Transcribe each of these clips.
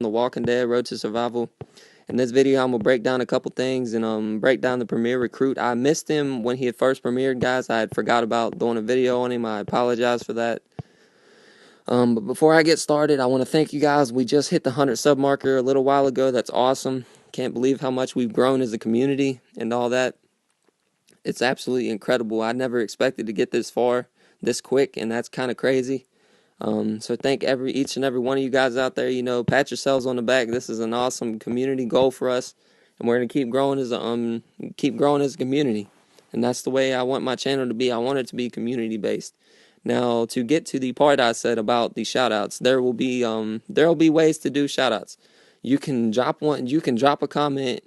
The Walking Dead Road to Survival. In this video, I'm gonna break down a couple things and break down the Premier Recruit. I missed him when he had first premiered, guys. I had forgot about doing a video on him. I apologize for that. But before I get started, I want to thank you guys. We just hit the 100 sub marker a little while ago. That's awesome. Can't believe how much we've grown as a community and all that. It's absolutely incredible. I never expected to get this far, this quick, and that's kind of crazy. So thank each and every one of you guys out there. You know, pat yourselves on the back. This is an awesome community goal for us, and we're gonna keep growing as a community. And that's the way I want my channel to be. I want it to be community based. Now, to get to the part I said about the shoutouts, there will be ways to do shoutouts. You can drop one. You can drop a comment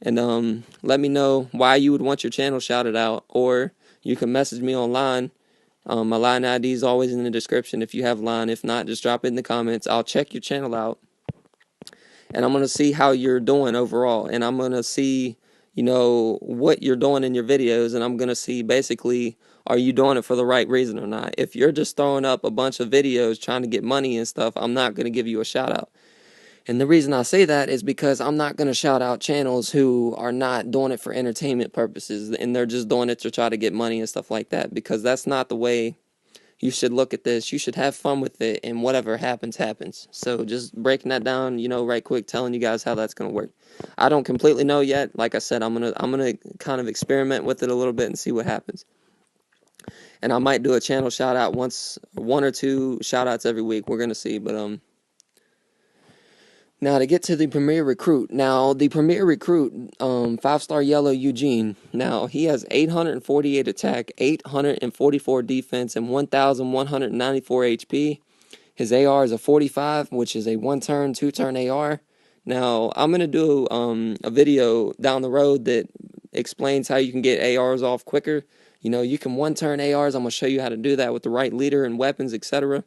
and let me know why you would want your channel shouted out, or you can message me online. My line ID is always in the description if you have line. If not, just drop it in the comments. I'll check your channel out, and I'm going to see how you're doing overall, and I'm going to see, you know, what you're doing in your videos, and I'm going to see basically, are you doing it for the right reason or not? If you're just throwing up a bunch of videos trying to get money and stuff, I'm not going to give you a shout out. And the reason I say that is because I'm not going to shout out channels who are not doing it for entertainment purposes and they're just doing it to try to get money and stuff like that, because that's not the way you should look at this. You should have fun with it, and whatever happens, happens. So just breaking that down, you know, right quick, telling you guys how that's going to work. I don't completely know yet. Like I said, I'm gonna kind of experiment with it a little bit and see what happens. And I might do a channel shout out one or two shout outs every week. We're going to see, but now to get to the Premier Recruit. Now the Premier Recruit, 5-star yellow Eugene. Now he has 848 attack, 844 defense, and 1,194 HP. His AR is a 45, which is a 1-turn, 2-turn AR. Now I'm gonna do a video down the road that explains how you can get ARs off quicker. You know, you can 1-turn ARs. I'm gonna show you how to do that with the right leader and weapons, etc.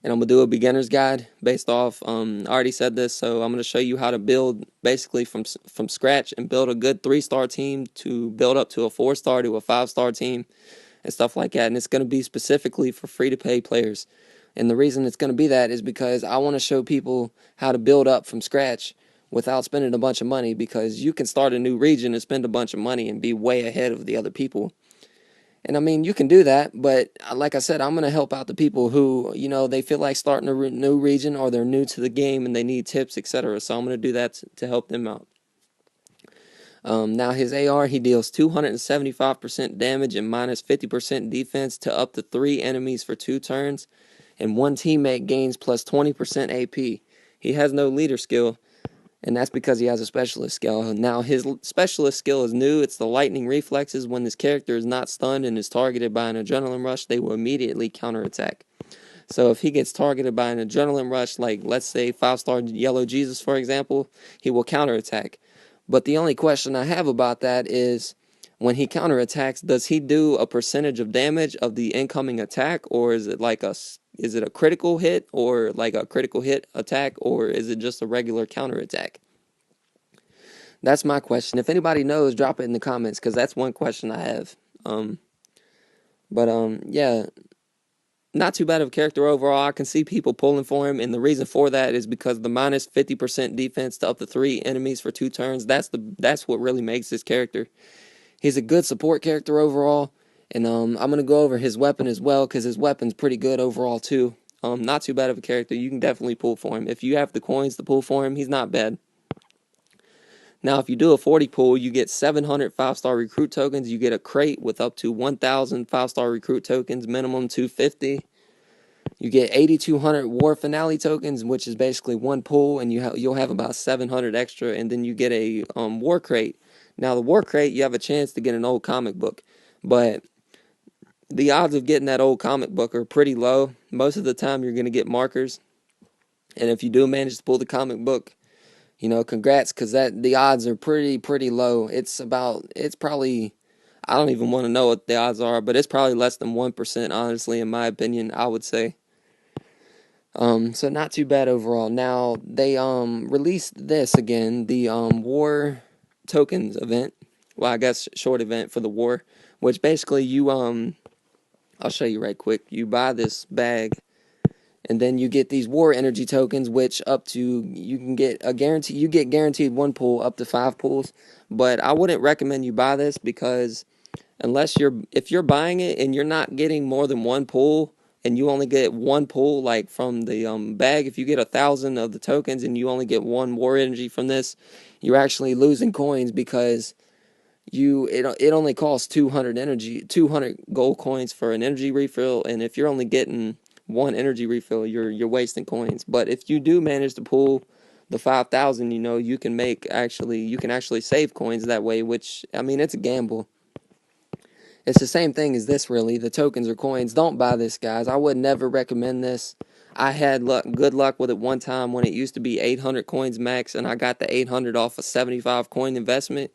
And I'm going to do a beginner's guide based off, I already said this, so I'm going to show you how to build basically from scratch and build a good 3-star team to build up to a 4-star to a 5-star team and stuff like that. And it's going to be specifically for free-to-pay players. And the reason it's going to be that is because I want to show people how to build up from scratch without spending a bunch of money, because you can start a new region and spend a bunch of money and be way ahead of the other people. And I mean, you can do that, but like I said, I'm going to help out the people who, you know, they feel like starting a new region, or they're new to the game and they need tips, etc. So I'm going to do that to help them out. Now his AR, he deals 275% damage and minus 50% defense to up to 3 enemies for 2 turns, and 1 teammate gains plus 20% AP. He has no leader skill, and that's because he has a specialist skill. Now, his specialist skill is new. It's the lightning reflexes. When this character is not stunned and is targeted by an adrenaline rush, they will immediately counterattack. So if he gets targeted by an adrenaline rush, like let's say 5-star yellow Jesus, for example, he will counterattack. But the only question I have about that is, when he counterattacks, does he do a percentage of damage of the incoming attack, or is it like is it a critical hit, or like a critical hit attack, or is it just a regular counterattack? That's my question. If anybody knows, drop it in the comments, because that's one question I have. Yeah, not too bad of a character overall. I can see people pulling for him, and the reason for that is because the minus 50% defense to up to 3 enemies for 2 turns. That's what really makes this character. He's a good support character overall, and I'm going to go over his weapon as well, because his weapon's pretty good overall too. Not too bad of a character. You can definitely pull for him. If you have the coins to pull for him, he's not bad. Now, if you do a 40 pull, you get 700 5-star recruit tokens. You get a crate with up to 1,000 5-star recruit tokens, minimum 250. You get 8,200 war finale tokens, which is basically 1 pull, and you'll have about 700 extra, and then you get a war crate. Now, the war crate, you have a chance to get an old comic book, but the odds of getting that old comic book are pretty low. Most of the time, you're going to get markers, and if you do manage to pull the comic book, you know, congrats, because the odds are pretty low. It's probably, I don't even want to know what the odds are, but it's probably less than 1%, honestly, in my opinion, I would say. So not too bad overall. Now, they released this again, the war tokens event. Well, I guess short event for the war, which basically you I'll show you right quick. You buy this bag, And then you get these war energy tokens, which up to you can get a guarantee. You get guaranteed 1 pull up to 5 pulls. But I wouldn't recommend you buy this because if you're buying it and you're not getting more than 1 pull, and you only get 1 pull like from the bag, if you get 1,000 of the tokens and you only get 1 war energy from this, you're actually losing coins because it only costs 200 gold coins for an energy refill, and if you're only getting 1 energy refill, you're wasting coins. But if you do manage to pull the 5,000, you can actually save coins that way, which, I mean, it's a gamble. It's the same thing as this, really. The tokens or coins. Don't buy this, guys. I would never recommend this. I had good luck with it one time when it used to be 800 coins max, and I got the 800 off a 75 coin investment.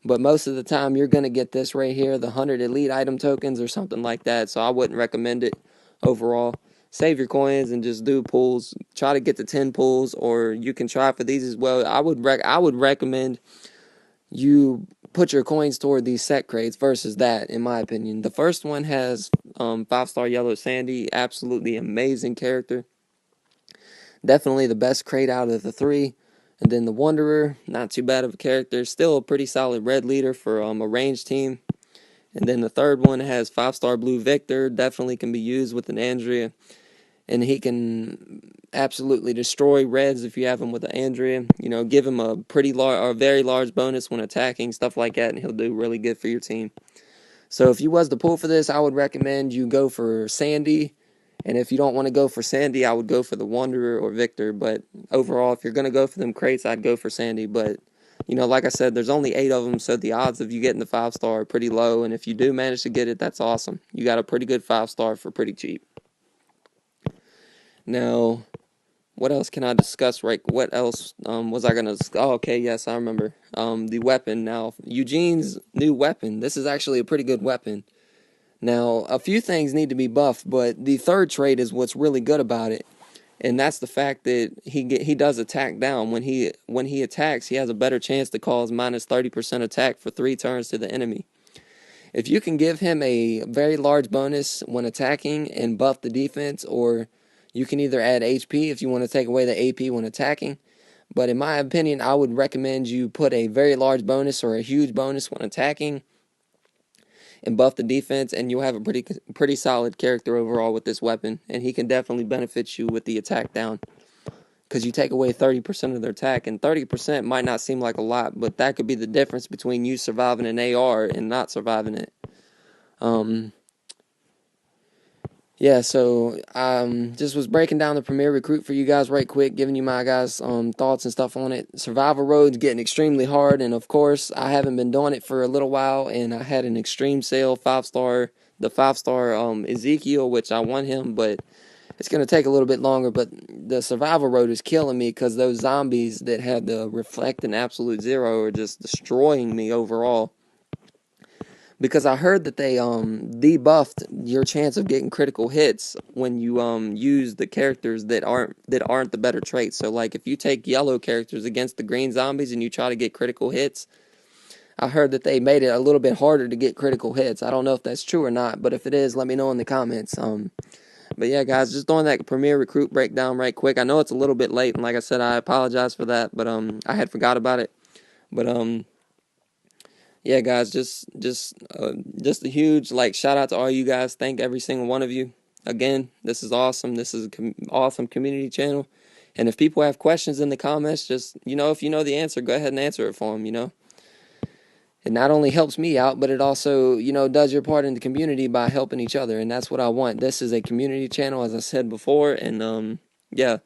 But most of the time, you're going to get this right here, the 100 elite item tokens or something like that. So I wouldn't recommend it overall. Save your coins and just do pulls. Try to get to 10 pulls, or you can try for these as well. I would recommend you put your coins toward these set crates versus that, in my opinion. The first one has 5-star yellow Sandy, absolutely amazing character. Definitely the best crate out of the 3. And then the Wanderer, not too bad of a character. Still a pretty solid red leader for a range team. And then the third one has 5-star blue Victor, definitely can be used with an Andrea. And he can absolutely destroy reds if you have him with an Andrea. Give him a very large bonus when attacking, stuff like that, and he'll do really good for your team. So if you was to pull for this, I would recommend you go for Sandy. And if you don't want to go for Sandy, I would go for the Wanderer or Victor. But overall, if you're going to go for them crates, I'd go for Sandy. But, like I said, there's only 8 of them, so the odds of you getting the 5-star are pretty low. And if you do manage to get it, that's awesome. You got a pretty good 5-star for pretty cheap. Now, what else can I discuss? Right? What else was I going to discuss? Oh, okay, yes, I remember. The weapon. Now, Eugene's new weapon. This is actually a pretty good weapon. Now, a few things need to be buffed, but the third trait is what's really good about it, and that's the fact that he does attack down. When he attacks, he has a better chance to cause minus 30% attack for 3 turns to the enemy. If you can give him a very large bonus when attacking and buff the defense, or you can either add HP if you want to take away the AP when attacking. But in my opinion, I would recommend you put a very large bonus or a huge bonus when attacking and buff the defense, and you'll have a pretty solid character overall with this weapon. And he can definitely benefit you with the attack down, because you take away 30% of their attack, and 30% might not seem like a lot, but that could be the difference between you surviving an AR and not surviving it. Yeah, so just was breaking down the Premier Recruit for you guys right quick, giving you my guys' thoughts and stuff on it. Survival Road's getting extremely hard, and of course, I haven't been doing it for a little while, and I had an extreme sale, 5-star, the 5-star Ezekiel, which I want him, but it's going to take a little bit longer. But the Survival Road is killing me because those zombies that had the Reflect and Absolute Zero are just destroying me overall. Because I heard that they debuffed your chance of getting critical hits when you use the characters that aren't the better traits. So like if you take yellow characters against the green zombies and you try to get critical hits, I heard that they made it a little bit harder to get critical hits. I don't know if that's true or not, but if it is, let me know in the comments. But yeah, guys, just doing that Premier Recruit breakdown right quick. I know it's a little bit late, and like I said, I apologize for that, but I had forgot about it. But yeah, guys, just a huge shout out to all you guys. Thank every single one of you. Again, this is awesome. This is an awesome community channel. And if people have questions in the comments, just if you know the answer, go ahead and answer it for them. It not only helps me out, but it also does your part in the community by helping each other, and that's what I want. This is a community channel, as I said before, and yeah.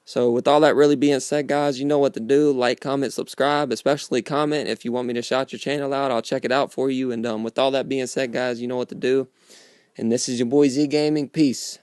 So with all that really being said, guys, you know what to do. Like, comment, subscribe, especially comment if you want me to shout your channel out. I'll check it out for you. And with all that being said, guys, you know what to do. And this is your boy Z Gaming. Peace.